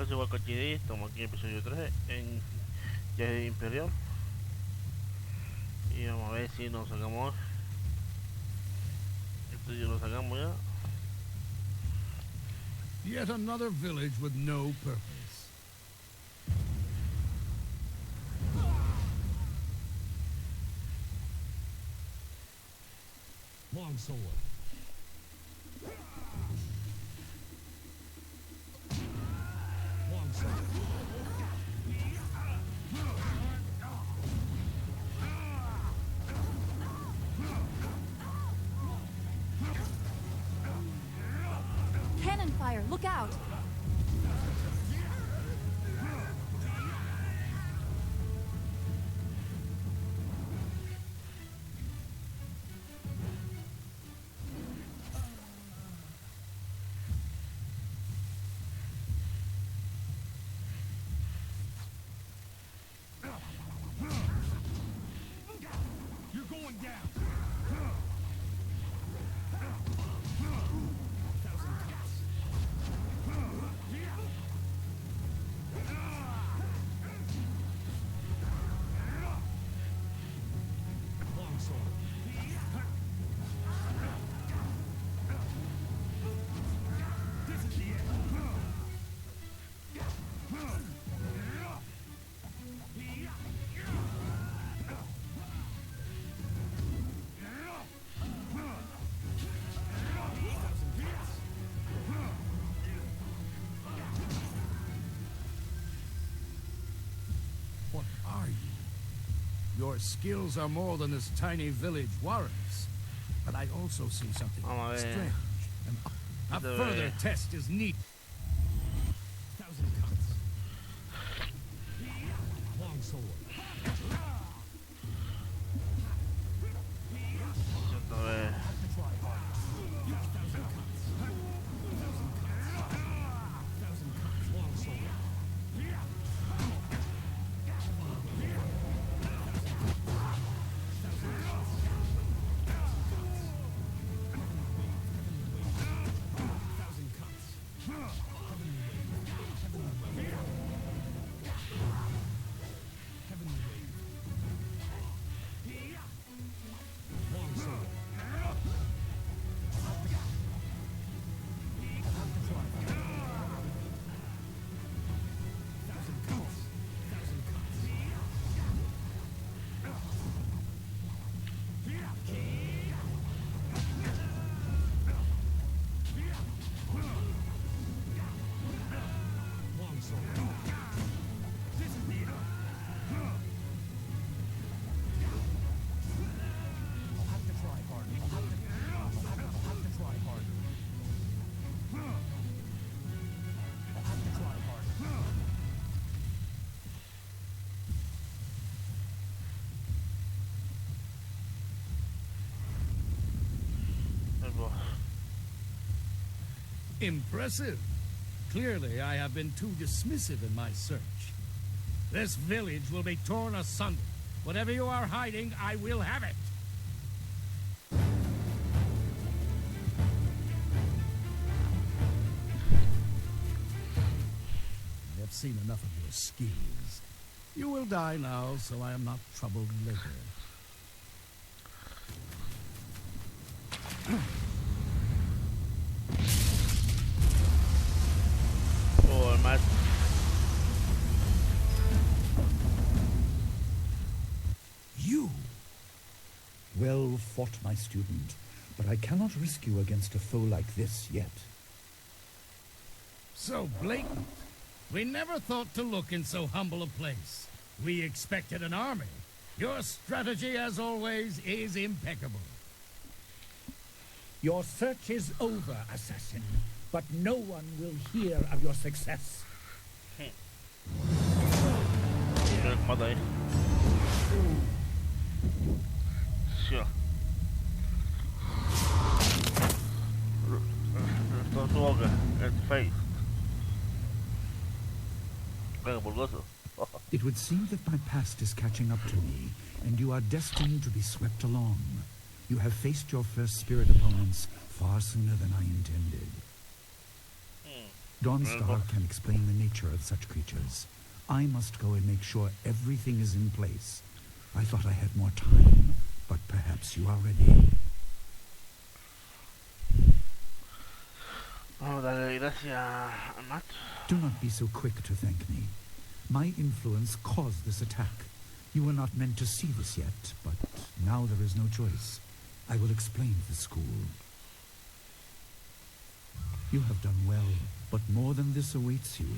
Es igual con Jade, estamos aquí en episodio 3 en Jade Imperial. Y vamos a ver si nos sacamos. Esto ya lo sacamos ya. Yet another village with no purpose. Longsword. Longsword. Cannon fire, look out! You're going down. What are you? Your skills are more than this tiny village warrants. But I also see something Vamos a ver. strange. A Debe- further test is needed. Thousand cuts. Long sword. A ver. Algo. Impressive. Clearly, I have been too dismissive in my search. This village will be torn asunder. Whatever you are hiding, I will have it. I have seen enough of your schemes. You will die now, so I am not troubled later. Oh, el más. You! Well fought, my student, but I cannot risk you against a foe like this yet. So blatant. We never thought to look in so humble a place. We expected an army. Your strategy, as always, is impeccable. Your search is over, assassin, but no one will hear of your success. Mira cómo mata ahí. Sí. Restore su boca. El face. Venga, pulgoso. It would seem that my past is catching up to me, and you are destined to be swept along. You have faced your first spirit opponents far sooner than I intended. Dawnstar can explain the nature of such creatures. I must go and make sure everything is in place. I thought I had more time, but perhaps you are ready. Vamos a darle gracias a Matt. Do not be so quick to thank me. My influence caused this attack. You were not meant to see this yet, but now there is no choice. I will explain the school. You have done well, but more than this awaits you.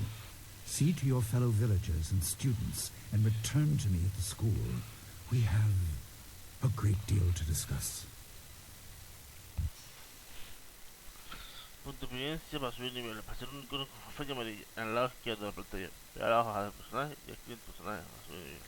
See to your fellow villagers and students and return to me at the school. We have a great deal to discuss. Punto de experiencia para subir niveles. Para hacer un icono con flecha amarilla en el lado izquierdo de la pantalla. Pega la hoja del personaje y escribe el personaje para subir nivel.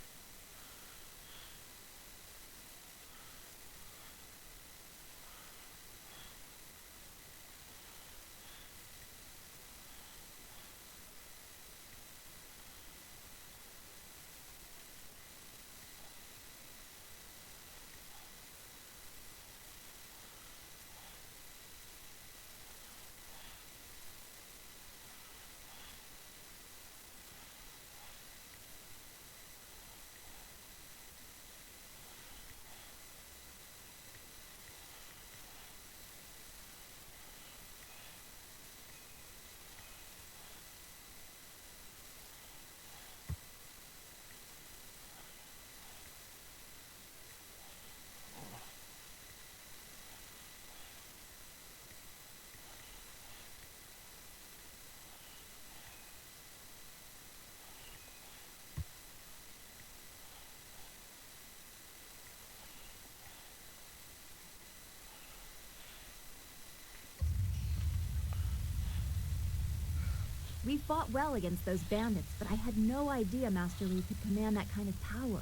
We fought well against those bandits, but I had no idea Master Li could command that kind of power.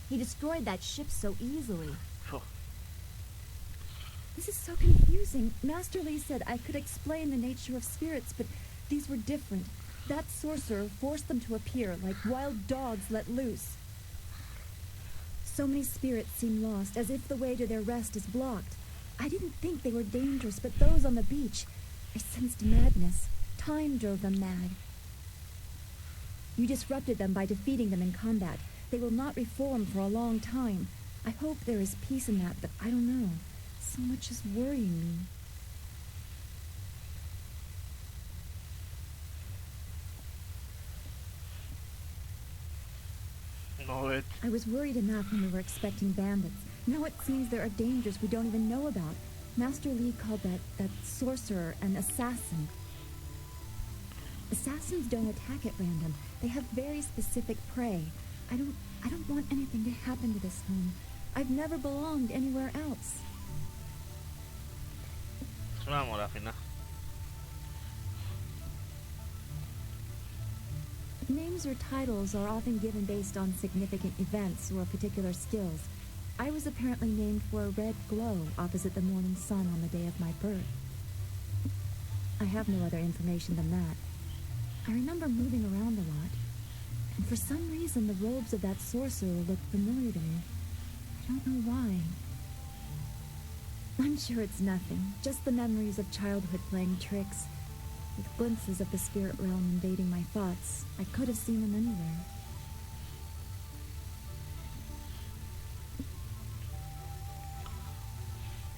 He destroyed that ship so easily. This is so confusing. Master Li said I could explain the nature of spirits, but these were different. That sorcerer forced them to appear like wild dogs let loose. So many spirits seem lost, as if the way to their rest is blocked. I didn't think they were dangerous, but those on the beach, I sensed madness. Time drove them mad. You disrupted them by defeating them in combat. They will not reform for a long time. I hope there is peace in that, but I don't know. So much is worrying me. I was worried enough when we were expecting bandits. Now it seems there are dangers we don't even know about. Master Li called that sorcerer an assassin. Assassins don't attack at random. They have very specific prey. I don't want anything to happen to this home. I've never belonged anywhere else. Vamos a la final. Names or titles are often given based on significant events or particular skills. I was apparently named for a red glow opposite the morning sun on the day of my birth. I have no other information than that. I remember moving around a lot, and for some reason the robes of that sorcerer looked familiar to me. I don't know why. I'm sure it's nothing, just the memories of childhood playing tricks, with glimpses of the spirit realm invading my thoughts. I could have seen them anywhere.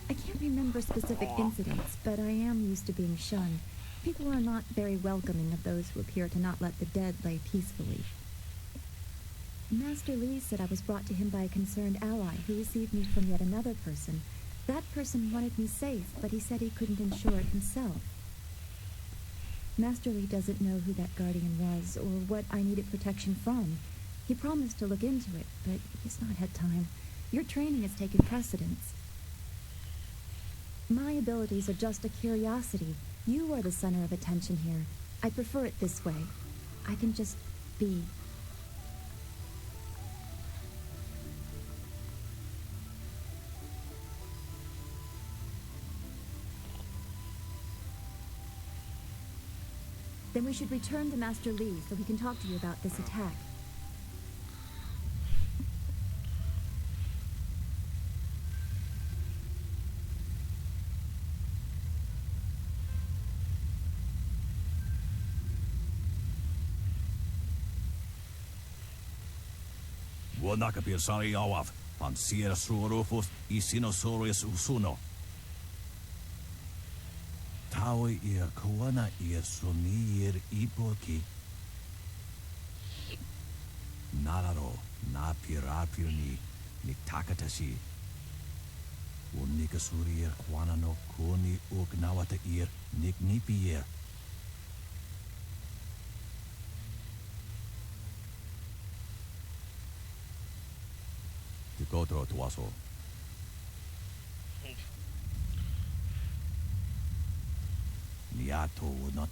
I can't remember specific incidents, but I am used to being shunned. People are not very welcoming of those who appear to not let the dead lay peacefully. Master Li said I was brought to him by a concerned ally who received me from yet another person. That person wanted me safe, but he said he couldn't ensure it himself. Master Li doesn't know who that guardian was, or what I needed protection from. He promised to look into it, but he's not had time. Your training has taken precedence. My abilities are just a curiosity. You are the center of attention here. I prefer it this way. I can just be. Then we should return to Master Li so he can talk to you about this attack. Guanacapir sari awaf, Pansir suorufus, Isinosaurus usuno. Taui ir koana ir sunir ipoki. Nararo, na pirapirni, niktakatashi. Unikasurir kwana no kuni uknawata ir, niknipier. Tikotro tuaso. Niato not.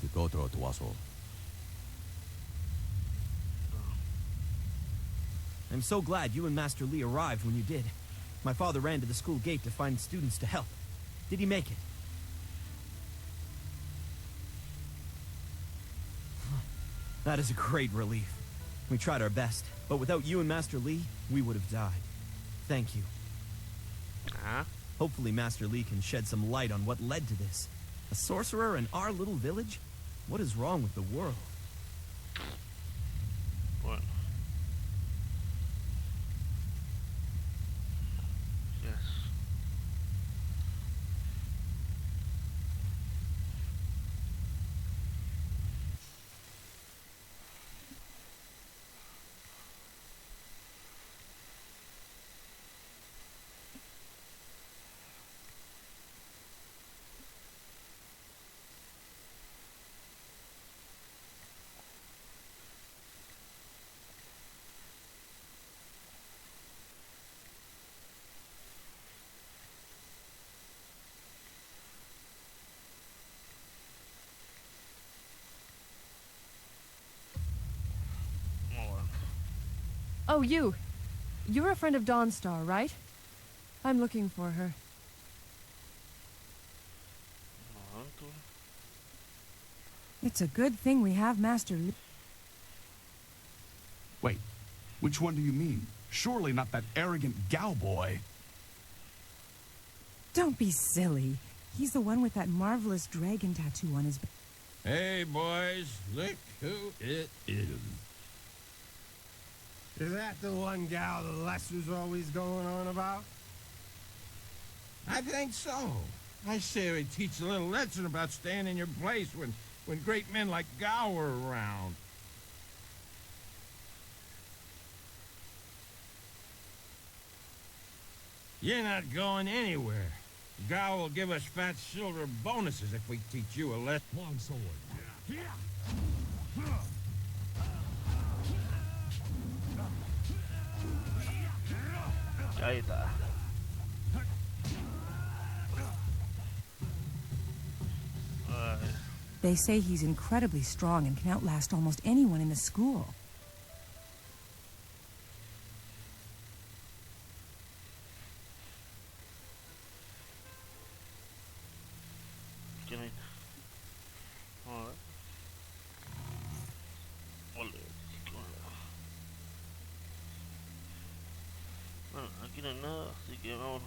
Tikotro tuaso. I'm so glad you and Master Lee arrived when you did. My father ran to the school gate to find students to help. Did he make it? That is a great relief. We tried our best, but without you and Master Lee, we would have died. Thank you. Hopefully Master Lee can shed some light on what led to this. A sorcerer in our little village? What is wrong with the world? Bueno. Yes. Oh, you. You're a friend of Dawnstar, right? I'm looking for her. It's a good thing we have Master Lee. Wait, which one do you mean? Surely not that arrogant cowboy. Don't be silly. He's the one with that marvelous dragon tattoo on his back. Hey, boys, look who it is. Is that the one gal the Lester's always going on about? I think so. I say we teach a little lesson about staying in your place when great men like Gow are around. You're not going anywhere. Gow will give us fat silver bonuses if we teach you a lesson. Long sword. Ahí está. They say he's incredibly strong and can outlast almost anyone in the school. Bueno, aquí no hay nada, así que vamos.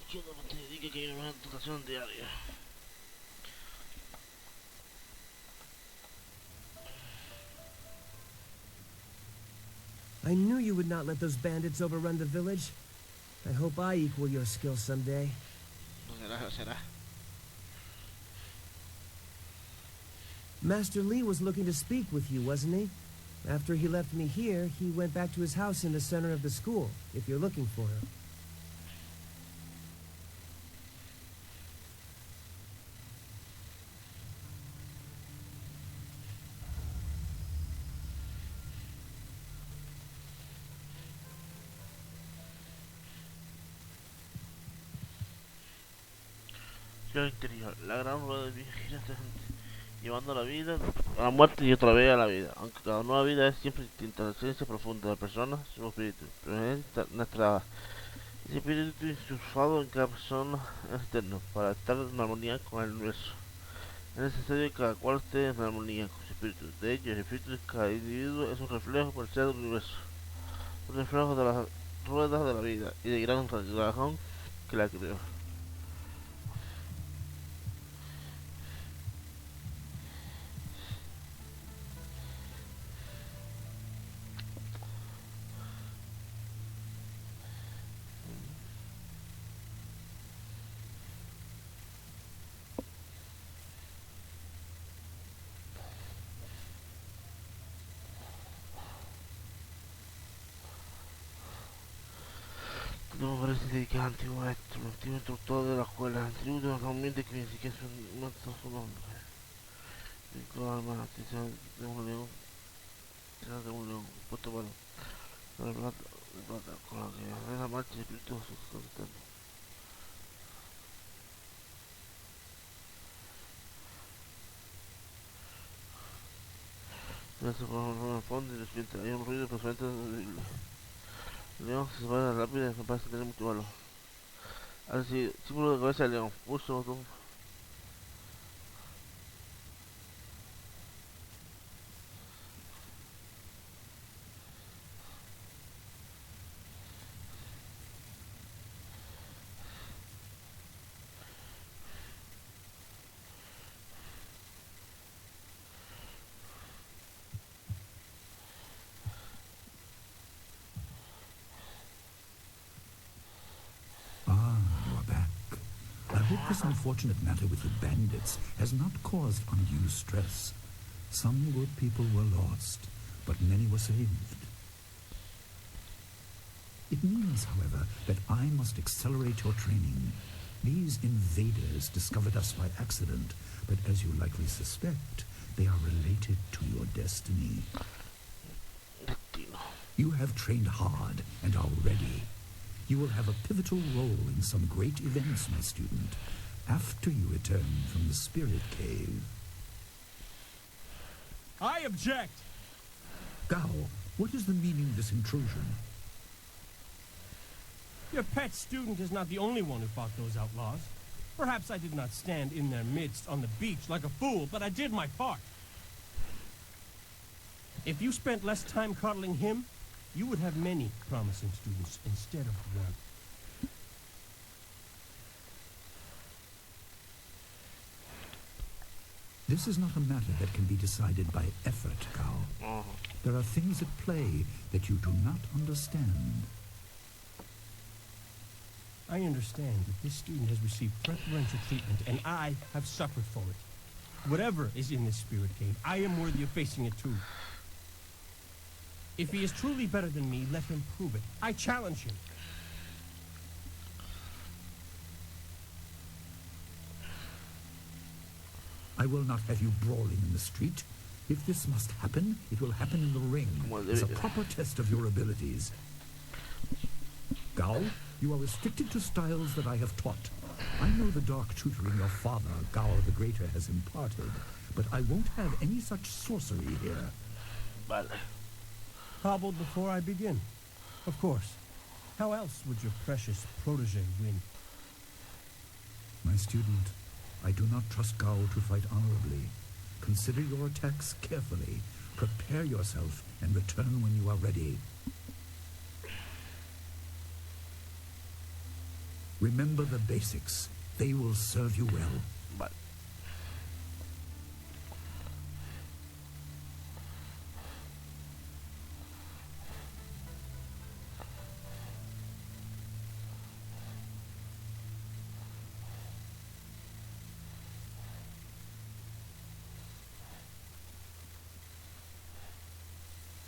Aquí donde te dedique que hay una dotación diaria. I knew you would not let those bandits overrun the village. I hope I equal your skill someday. No será, no será. Master Lee was looking to speak with you, wasn't he? After he left me here, he went back to his house in the center of the school, if you're looking for him. Ciudad interior, la gran rueda de viajes llevando a la vida, a la muerte y otra vez a la vida, aunque cada nueva vida es siempre distinta. La esencia profunda de la persona, su espíritu, pero ese espíritu insuflado en cada persona es eterno, para estar en armonía con el universo. Es necesario que cada cual esté en armonía con su espíritu. De hecho, el espíritu de cada individuo es un reflejo por ser del universo, un reflejo de las ruedas de la vida y del gran dragón que la creó. No me parece dedicado antiguo a esto. Mi antiguo instructor de la escuela. Tributo normalmente que ni siquiera son muertos su nombre. Cinco armas, quizás de un león. Quizás de un león. Puesto para de plata con la que en la marcha espirituoso constante. Gracias por el fondo y lo siguiente. Hay un ruido personalmente horrible. El león se separa rápido y me parece tener mucho valor. Ahora sí, símbolo de cabeza de león. Pulso botón. Ah, you are back. I hope this unfortunate matter with the bandits has not caused undue stress. Some good people were lost, but many were saved. It means, however, that I must accelerate your training. These invaders discovered us by accident, but as you likely suspect, they are related to your destiny. You have trained hard and are ready. You will have a pivotal role in some great events, my student, after you return from the Spirit Cave. I object! Gao, what is the meaning of this intrusion? Your pet student is not the only one who fought those outlaws. Perhaps I did not stand in their midst on the beach like a fool, but I did my part. If you spent less time coddling him, you would have many promising students instead of one. This is not a matter that can be decided by effort, Gao. There are things at play that you do not understand. I understand that this student has received preferential treatment, and I have suffered for it. Whatever is in this spirit cave, I am worthy of facing it too. If he is truly better than me, let him prove it. I challenge him. I will not have you brawling in the street. If this must happen, it will happen in the ring. As a proper test of your abilities. Gao, you are restricted to styles that I have taught. I know the dark tutoring your father, Gao the Greater, has imparted, but I won't have any such sorcery here. Vale. Hobbled before I begin. Of course. How else would your precious protege win? My student, I do not trust Gao to fight honorably. Consider your attacks carefully. Prepare yourself and return when you are ready. Remember the basics. They will serve you well. Vale.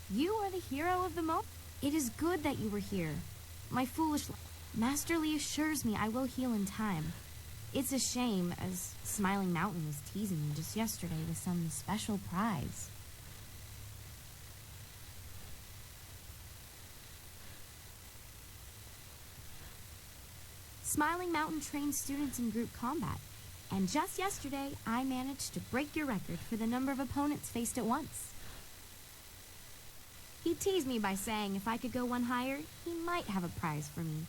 You are the hero of the moment. It is good that you were here. My foolish... Master Lee assures me I will heal in time. It's a shame, as Smiling Mountain was teasing me just yesterday with some special prize. Smiling Mountain trains students in group combat, and just yesterday I managed to break your record for the number of opponents faced at once. He teased me by saying if I could go one higher, he might have a prize for me.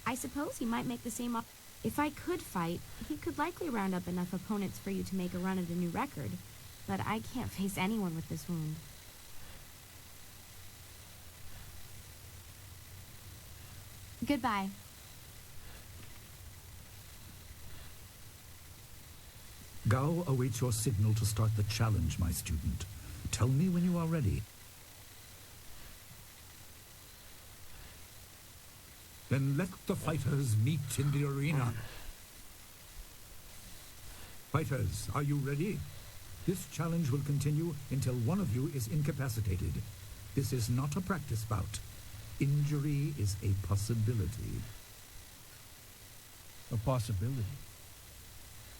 I suppose he might make the same offer. If I could fight, he could likely round up enough opponents for you to make a run at a new record, but I can't face anyone with this wound. Goodbye. Gao awaits your signal to start the challenge, my student. Tell me when you are ready. Then let the fighters meet in the arena. Fighters, are you ready? This challenge will continue until one of you is incapacitated. This is not a practice bout. Injury is a possibility. A possibility.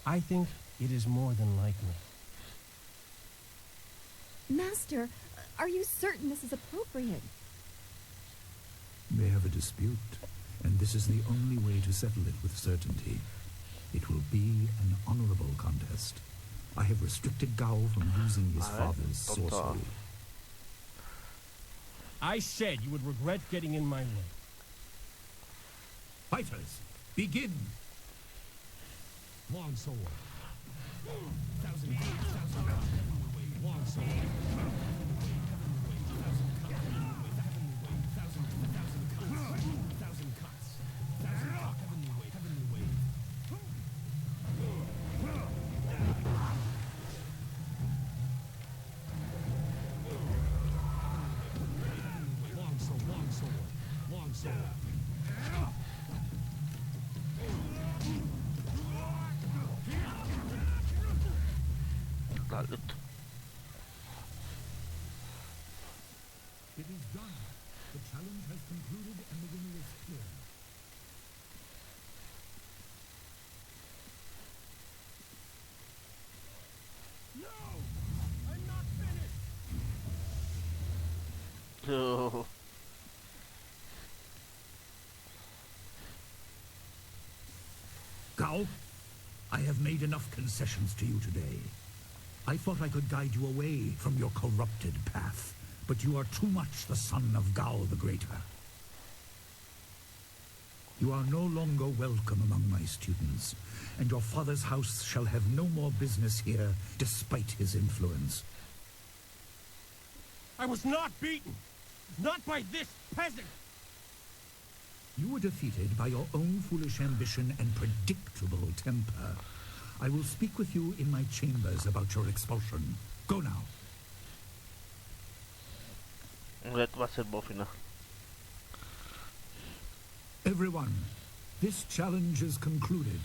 I think it is more than likely. Master, are you certain this is appropriate? They have a dispute, and this is the only way to settle it with certainty. It will be an honorable contest. I have restricted Gao from using his father's sorcery. I said you would regret getting in my way. Fighters, begin! Long sword. Thousand long sword. It is done. The challenge has concluded and the winner is clear. No! I'm not finished! No. Gao, I have made enough concessions to you today. I thought I could guide you away from your corrupted path, but you are too much the son of Gao the Greater. You are no longer welcome among my students, and your father's house shall have no more business here, despite his influence. I was not beaten! Not by this peasant! You were defeated by your own foolish ambition and predictable temper. I will speak with you in my chambers about your expulsion. Go now. Va a ser boss final. Everyone, this challenge is concluded.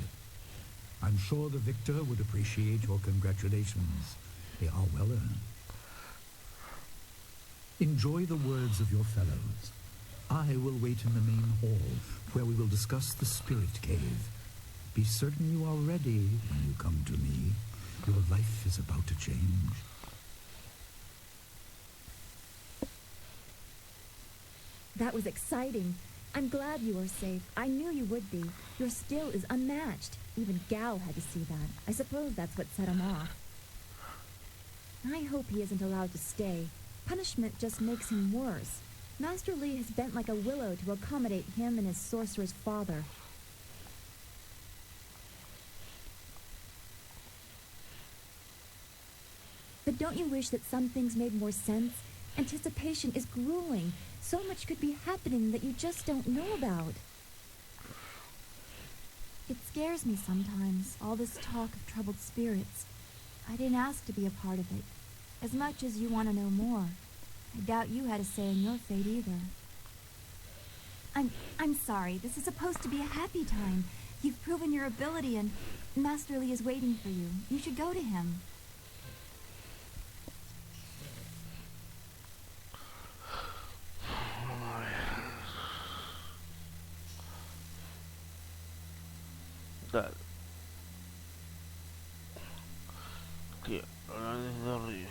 I'm sure the victor would appreciate your congratulations. They are well earned. Enjoy the words of your fellows. I will wait in the main hall, where we will discuss the spirit cave. Be certain you are ready when you come to me. Your life is about to change. That was exciting. I'm glad you are safe. I knew you would be. Your skill is unmatched. Even Gao had to see that. I suppose that's what set him off. I hope he isn't allowed to stay. Punishment just makes him worse. Master Li has bent like a willow to accommodate him and his sorcerer's father. But don't you wish that some things made more sense? Anticipation is grueling. So much could be happening that you just don't know about. It scares me sometimes, all this talk of troubled spirits. I didn't ask to be a part of it. As much as you want to know more, I doubt you had a say in your fate either. I'm sorry. This is supposed to be a happy time. You've proven your ability and Master Li is waiting for you. You should go to him. Dale. Aquí, ahora desde arriba.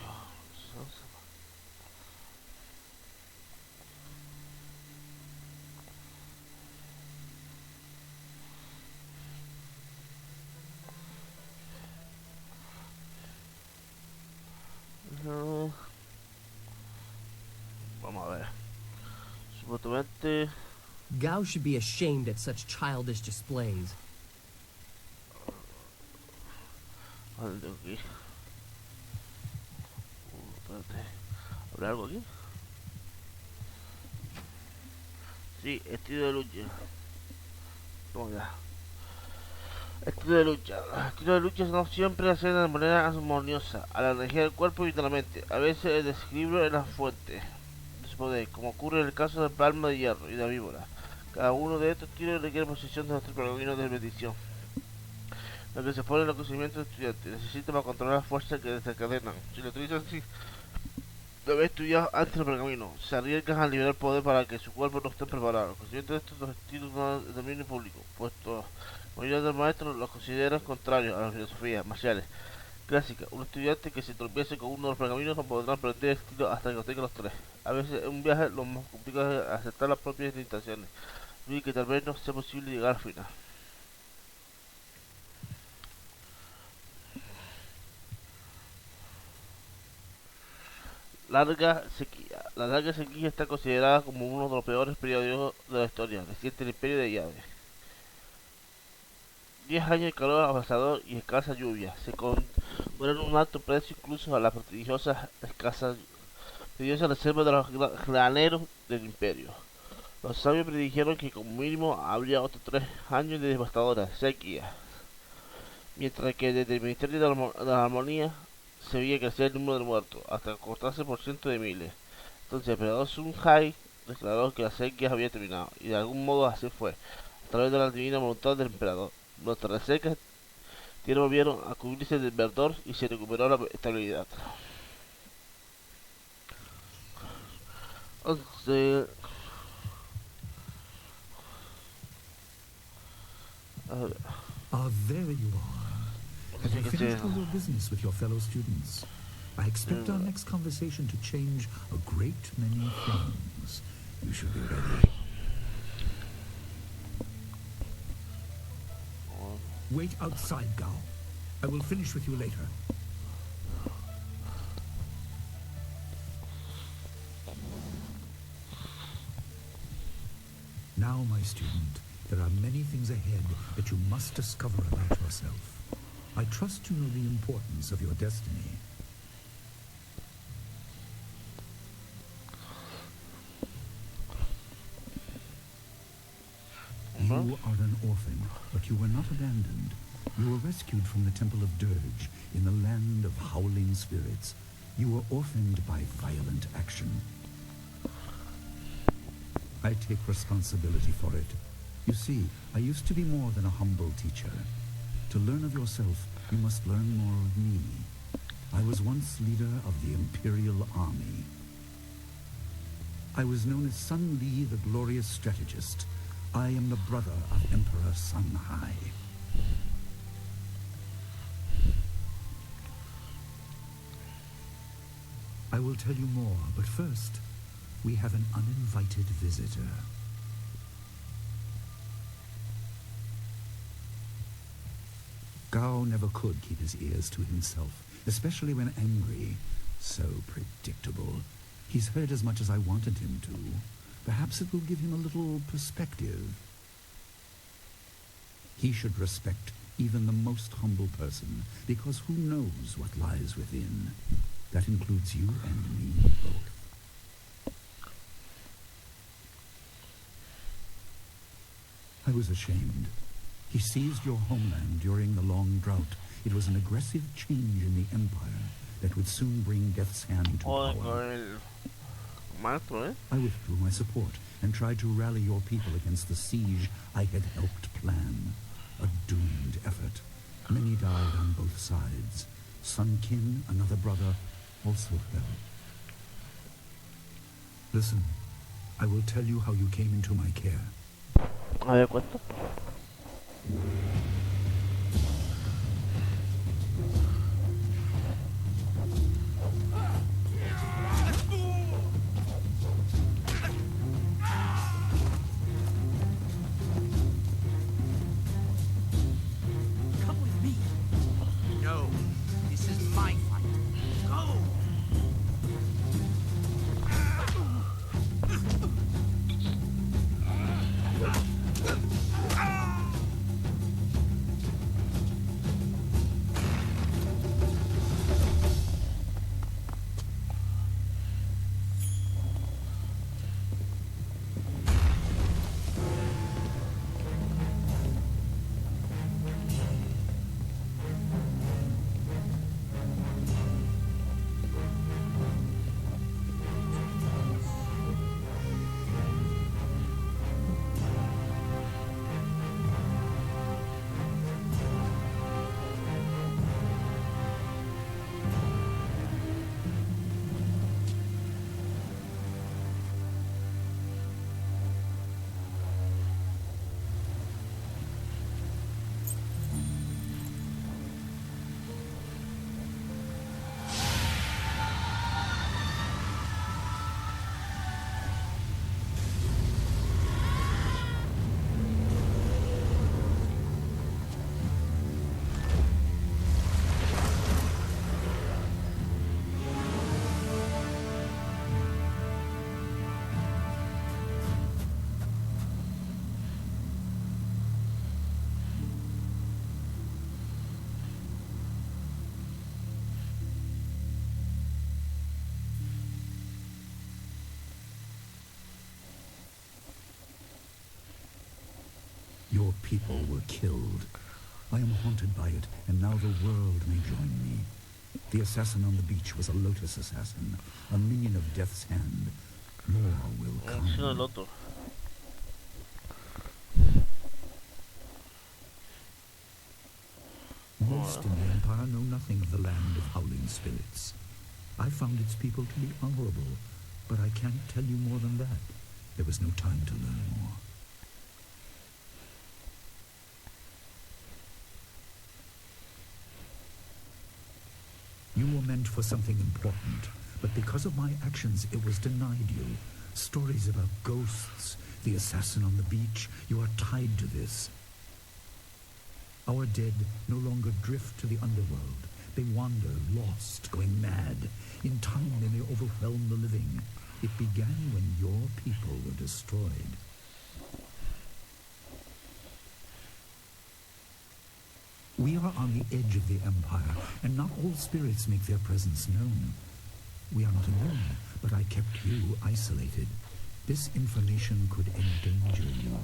Vamos a ver. Supuestamente. Gao should be ashamed at such childish displays. ¿Dónde tengo que ir? Espérate. ¿Habrá algo aquí? Sí, estilo de lucha. Toma ya. Estilo de lucha. Los estilos de lucha no siempre se hacen de manera armoniosa a la energía del cuerpo y de la mente. A veces el desequilibrio es la fuente de su poder, como ocurre en el caso del palma de hierro y de la víbora. Cada uno de estos estilos requiere posesión de nuestro pergamino de bendición, lo que se pone en los conocimientos del estudiante necesita para controlar las fuerzas que desencadenan. Si lo utilizan así, debe estudiar antes del pergamino. Se arriesgan a liberar poder para que su cuerpo no esté preparado. El conocimiento de estos estilos no es de dominio público, puesto la mayoría de los maestros los consideran contrarios a las filosofías marciales clásicas. Un estudiante que se tropiece con uno de los pergaminos no podrá aprender el estilo hasta que obtenga los tres. A veces en un viaje lo más complicado es aceptar las propias limitaciones, y que tal vez no sea posible llegar al final. Larga sequía. La larga sequía está considerada como uno de los peores periodos de la historia reciente del Imperio de Jade. 10 años de calor abrasador y escasa lluvia se cobran un alto precio incluso a las prestigiosas reservas de los graneros del imperio. Los sabios predijeron que como mínimo habría otros 3 años de devastadora sequía, mientras que desde el Ministerio de la Armonía se veía crecer el número de muertos, hasta cortarse por cientos de miles. Entonces el emperador Sun Hai declaró que la sequía había terminado, y de algún modo así fue, a través de la divina voluntad del emperador. Los resecas tierras volvieron a cubrirse de verdor y se recuperó la estabilidad. Entonces, there you are. Have you finished all your business with your fellow students? I expect our next conversation to change a great many things. You should be ready. Wait outside, Gao. I will finish with you later. Now, my student, there are many things ahead that you must discover about yourself. I trust you know the importance of your destiny. You are an orphan, but you were not abandoned. You were rescued from the Temple of Dirge in the land of howling spirits. You were orphaned by violent action. I take responsibility for it. You see, I used to be more than a humble teacher. To learn of yourself, you must learn more of me. I was once leader of the Imperial Army. I was known as Sun Li, the glorious strategist. I am the brother of Emperor Sun Hai. I will tell you more, but first, we have an uninvited visitor. Gao never could keep his ears to himself, especially when angry. So predictable. He's heard as much as I wanted him to. Perhaps it will give him a little perspective. He should respect even the most humble person, because who knows what lies within? That includes you and me both. I was ashamed. He seized your homeland during the long drought. It was an aggressive change in the Empire that would soon bring Death's Hand to power. I withdrew my support and tried to rally your people against the siege I had helped plan. A doomed effort. Many died on both sides. Sun Qin, another brother, also fell. Listen, I will tell you how you came into my care. A ver, ¿cuánto? Your people were killed. I am haunted by it, and now the world may join me. The assassin on the beach was a Lotus assassin, a minion of Death's Hand. More will come. Most in the Empire know nothing of the land of howling spirits. I found its people to be honorable, but I can't tell you more than that. There was no time to learn more. You were meant for something important, but because of my actions, it was denied you. Stories about ghosts, the assassin on the beach, you are tied to this. Our dead no longer drift to the underworld. They wander, lost, going mad. In time, they may overwhelm the living. It began when your people were destroyed. We are on the edge of the Empire, and not all spirits make their presence known. We are not alone, but I kept you isolated. This information could endanger you.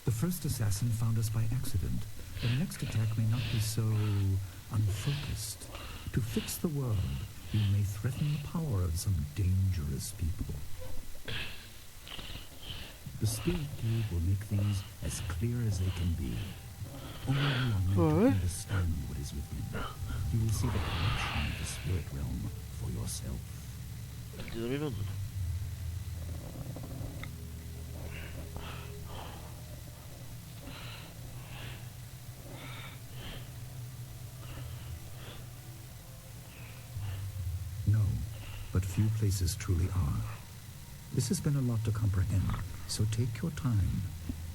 The first assassin found us by accident. The next attack may not be so unfocused. To fix the world, you may threaten the power of some dangerous people. The Spirit Cube will make things as clear as they can be. Only you are meant to understand what is within. You will see the corruption of the spirit realm for yourself. No, but few places truly are. This has been a lot to comprehend, so take your time.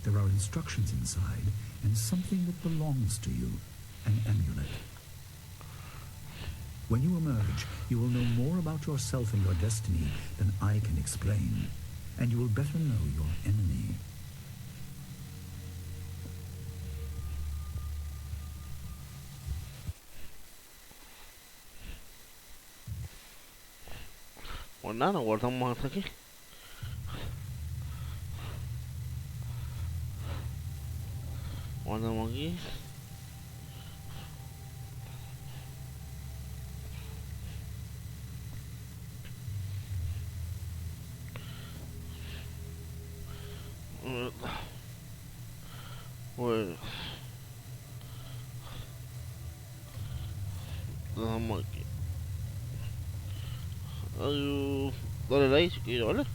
There are instructions inside, and something that belongs to you, an amulet. When you emerge, you will know more about yourself and your destiny than I can explain, and you will better know your enemy. Pues nada, nos guardamos hasta aquí. Guardamos aquí. Pues dejamos aquí. Adiós. Dale like si quieres, ¿vale?